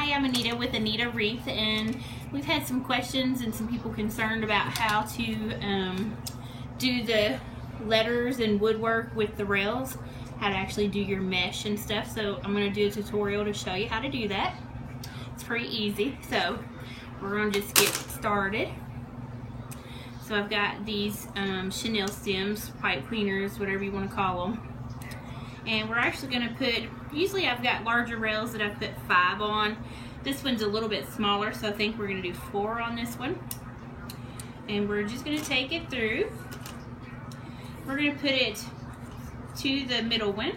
Hi, I'm Anita with Anita Wreath, and we've had some questions and some people concerned about how to do the letters and woodwork with the rails, how to actually do your mesh and stuff. So I'm going to do a tutorial to show you how to do that. It's pretty easy, so we're going to just get started. So I've got these chenille stems, pipe cleaners, whatever you want to call them. And we're actually going to put, usually I've got larger rails that I've put 5 on. This one's a little bit smaller, so I think we're going to do 4 on this one. And we're just going to take it through. We're going to put it to the middle one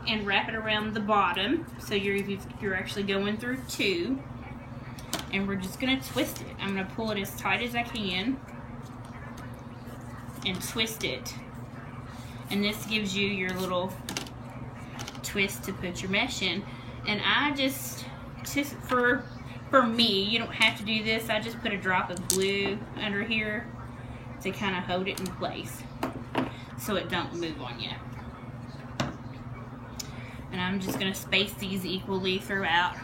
and wrap it around the bottom. So you're actually going through 2. And we're just going to twist it. I'm going to pull it as tight as I can and twist it. And this gives you your little twist to put your mesh in. And I just for me, you don't have to do this, I just put a drop of glue under here to kind of hold it in place so it don't move on you. And I'm just going to space these equally throughout.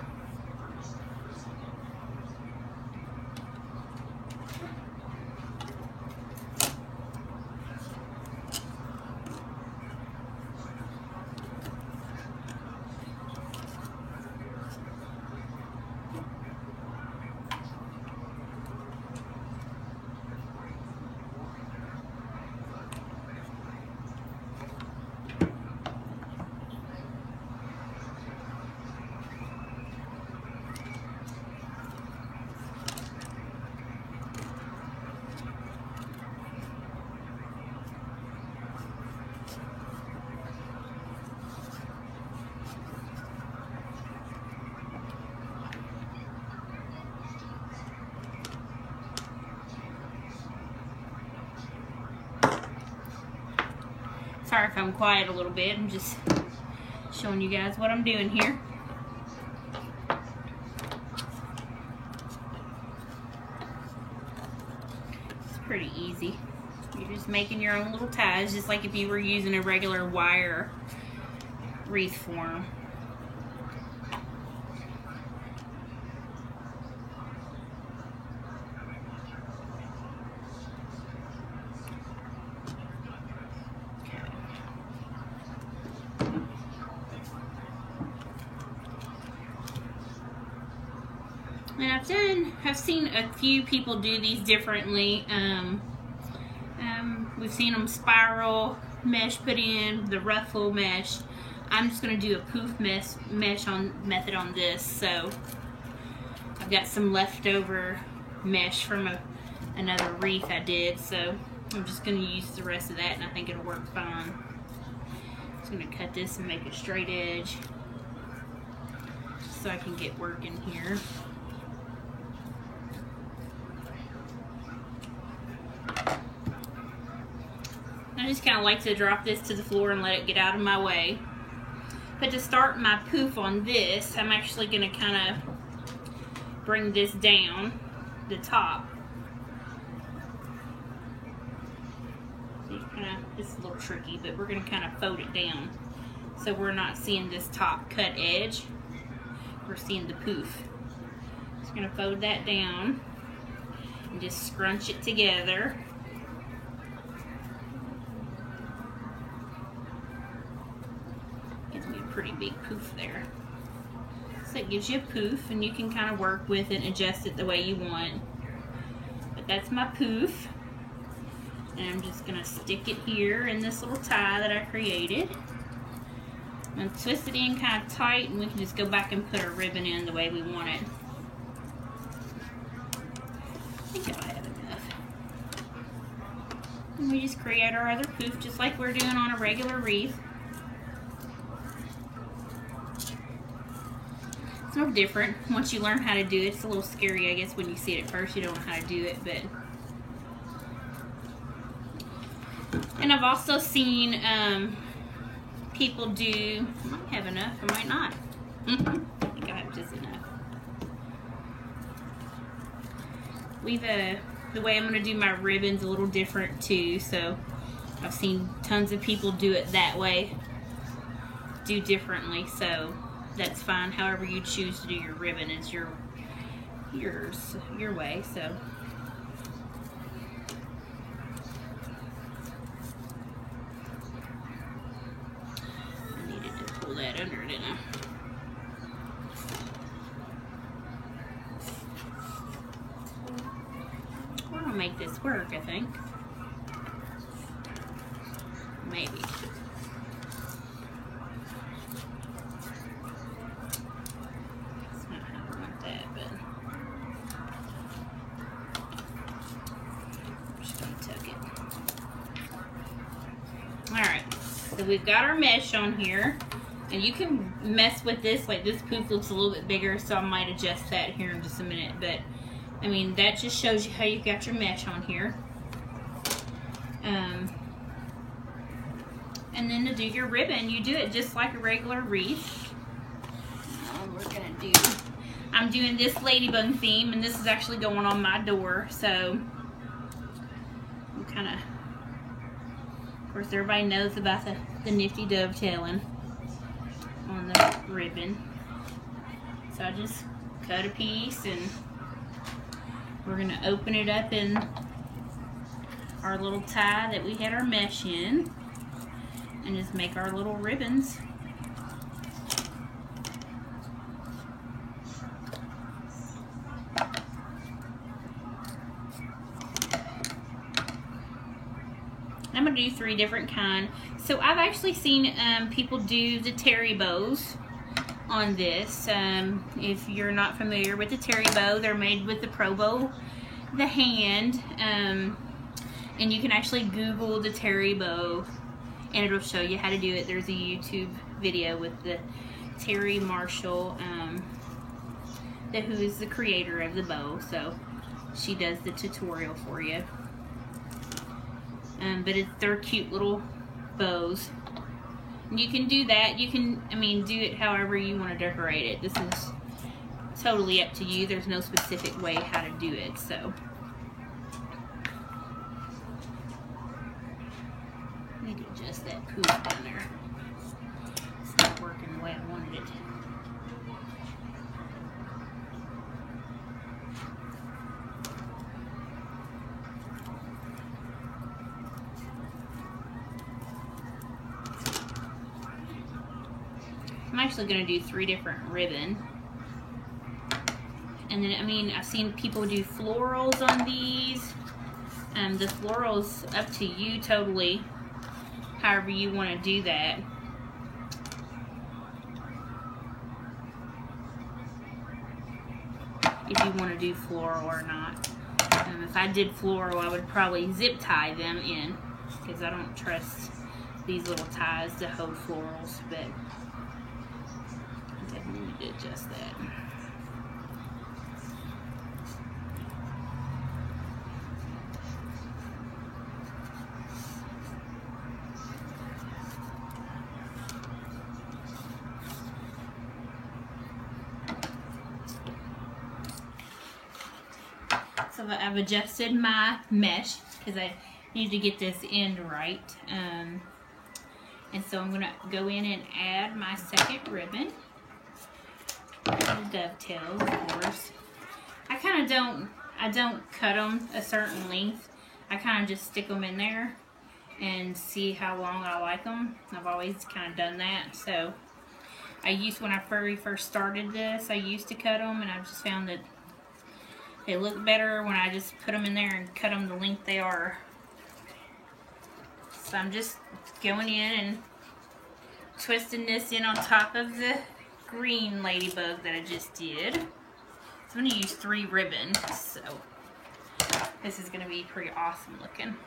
Sorry if I'm quiet a little bit, I'm just showing you guys what I'm doing here. It's pretty easy. You're just making your own little ties, just like if you were using a regular wire wreath form. And I've seen a few people do these differently. We've seen them spiral mesh put in, the ruffle mesh. I'm just going to do a poof mesh method on this. So I've got some leftover mesh from another wreath I did, so I'm just going to use the rest of that, and I think it'll work fine. Just going to cut this and make a straight edge so I can get working here. I just kind of like to drop this to the floor and let it get out of my way. But to start my poof on this, I'm actually going to kind of bring this down the top. It's a little tricky, but we're going to kind of fold it down so we're not seeing this top cut edge. We're seeing the poof. Just going to fold that down and just scrunch it together. Pretty big poof there. So it gives you a poof, and you can kind of work with it and adjust it the way you want. But that's my poof. And I'm just going to stick it here in this little tie that I created. I'm going to twist it in kind of tight, and we can just go back and put our ribbon in the way we want it. I think I'll have enough. And we just create our other poof just like we're doing on a regular wreath. It's no different once you learn how to do it. It's a little scary, I guess, when you see it at first. You don't know how to do it, but. And I've also seen people do. I might have enough. I might not. I think I have just enough. The way I'm going to do my ribbon's a little different too. So I've seen tons of people do it that way, do differently. So that's fine. However you choose to do your ribbon is your way. So I needed to pull that under, didn't I? We're gonna make this work, I think. Maybe. It's not how I want that, but I'm just gonna tuck it. Alright, so we've got our mesh on here. And you can mess with this, like this poof looks a little bit bigger, so I might adjust that here in just a minute. But, I mean, that just shows you how you've got your mesh on here. And then to do your ribbon, you do it just like a regular wreath. I'm doing this ladybug theme, and this is actually going on my door, so I'm kind of course, everybody knows about the nifty dovetailing on the ribbon. So I just cut a piece, and we're going to open it up in our little tie that we had our mesh in, and just make our little ribbons. I'm going to do 3 different kinds. So I've actually seen people do the terry bows on this. If you're not familiar with the terry bow, they're made with the Pro Bow, the hand. And you can actually Google the terry bow and it'll show you how to do it. There's a YouTube video with the Terry Marshall, who is the creator of the bow. So she does the tutorial for you. But they're cute little bows. And you can do that. You can, do it however you want to decorate it. This is totally up to you. There's no specific way how to do it. So I need to adjust that poof down there. It's not working the way I wanted it. I'm actually going to do 3 different ribbon. And then, I've seen people do florals on these. The florals, up to you totally, however you want to do that. If you want to do floral or not. If I did floral, I would probably zip tie them in, because I don't trust these little ties to hold florals, but I definitely need to adjust that. So I've adjusted my mesh because I need to get this end right. And so I'm going to go in and add my second ribbon. The dovetails, of course. I don't cut them a certain length. I kind of just stick them in there and see how long I like them. I've always kind of done that. So when I very first started this, I used to cut them, and I just found that they look better when I just put them in there and cut them the length they are. So I'm just going in and twisting this in on top of the green ladybug that I just did. So I'm going to use 3 ribbons, so this is going to be pretty awesome looking.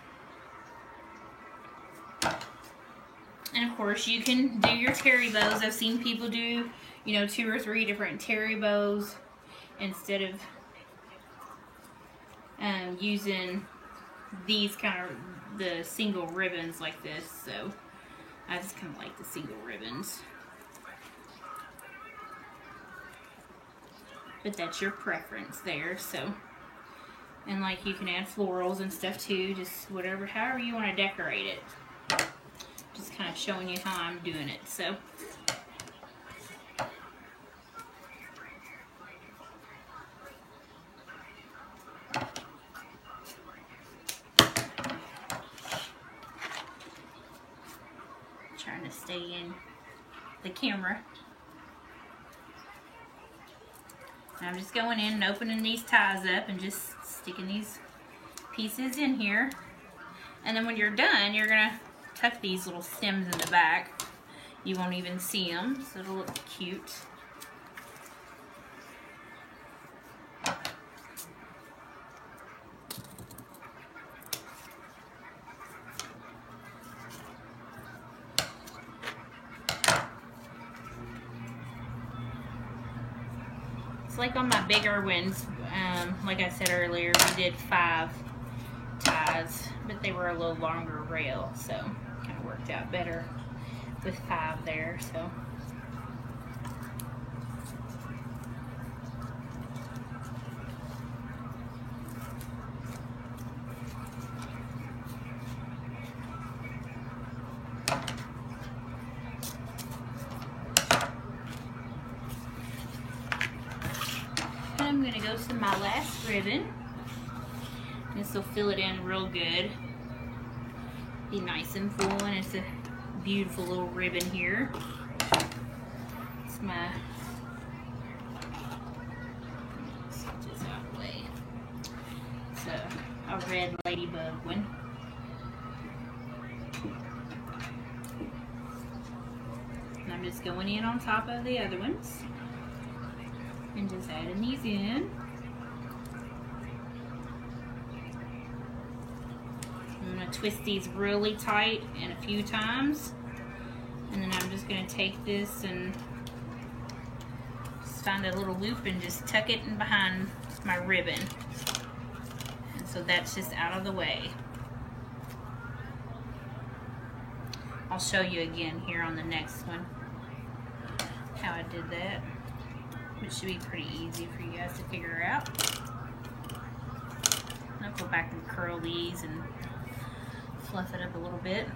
And of course you can do your terry bows. I've seen people do, 2 or 3 different terry bows instead of using these kind of the single ribbons like this. So I just kind of like the single ribbons, but that's your preference there. So, and like you can add florals and stuff too, just however you want to decorate it. Just kind of showing you how I'm doing it. So stay in the camera. And I'm just going in and opening these ties up and just sticking these pieces in here. And then when you're done, you're gonna tuck these little stems in the back. You won't even see them, so it'll look cute. It's like on my bigger ones, like I said earlier, we did 5 ties, but they were a little longer rail, so kind of worked out better with 5 there. So I'm going to go to my last ribbon. This will fill it in real good. Be nice and full, and it's a beautiful little ribbon here. It's my switches out of the way. So a red ladybug one. And I'm just going in on top of the other ones. And just adding these in. I'm going to twist these really tight and a few times. And then I'm just going to take this and just find a little loop and just tuck it in behind my ribbon. And so that's just out of the way. I'll show you again here on the next one how I did that, which should be pretty easy for you guys to figure out. I'll go back and curl these and fluff it up a little bit.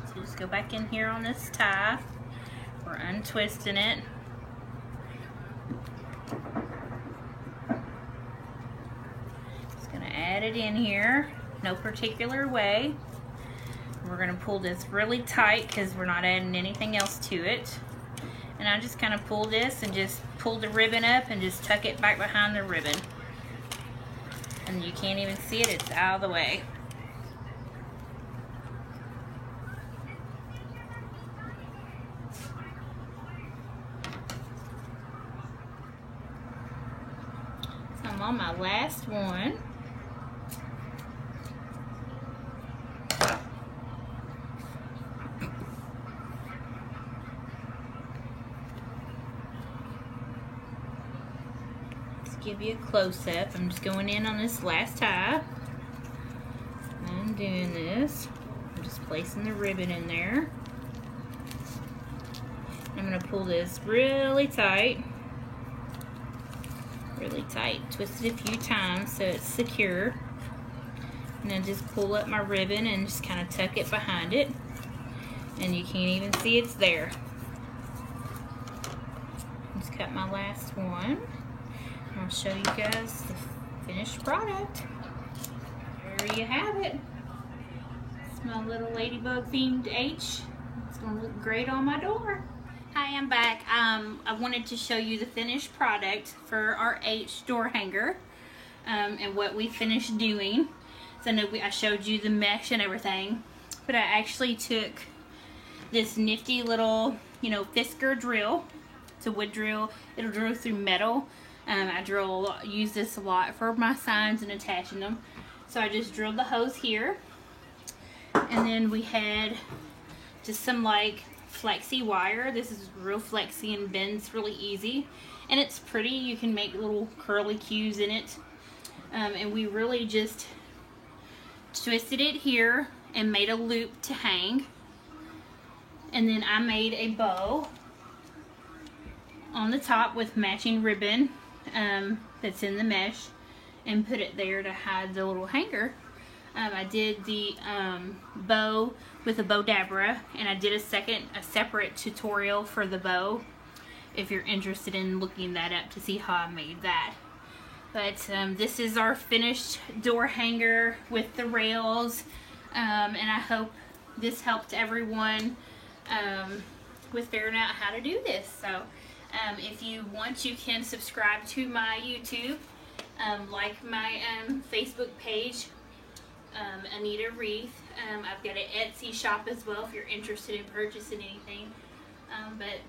So just go back in here on this tie. We're untwisting it. Just gonna add it in here, no particular way. We're going to pull this really tight because we're not adding anything else to it. And I just kind of pull this and just pull the ribbon up and just tuck it back behind the ribbon. And you can't even see it, it's out of the way. So I'm on my last one. Give you a close-up. I'm just going in on this last tie. I'm doing this. I'm just placing the ribbon in there. I'm going to pull this really tight. Really tight. Twist it a few times so it's secure. And then just pull up my ribbon and just kind of tuck it behind it. And you can't even see it's there. Just cut my last one. I'll show you guys the finished product. There you have it. It's my little ladybug themed H. It's gonna look great on my door. Hi, I'm back. I wanted to show you the finished product for our H door hanger and what we finished doing. So I know I showed you the mesh and everything, but I actually took this nifty little, Fisker drill. It's a wood drill. It'll drill through metal. I use this a lot for my signs and attaching them. So I just drilled the hose here. And then we had just some like flexi wire. This is real flexi and bends really easy. And it's pretty. You can make little curly cues in it. And we really just twisted it here and made a loop to hang. And then I made a bow on the top with matching ribbon that's in the mesh and put it there to hide the little hanger. I did the bow with a bow dabra, and I did a separate tutorial for the bow if you're interested in looking that up to see how I made that. But this is our finished door hanger with the rails, and I hope this helped everyone with figuring out how to do this. So if you want, you can subscribe to my YouTube, like my Facebook page, Anita Wreath. I've got an Etsy shop as well if you're interested in purchasing anything. But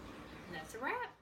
that's a wrap.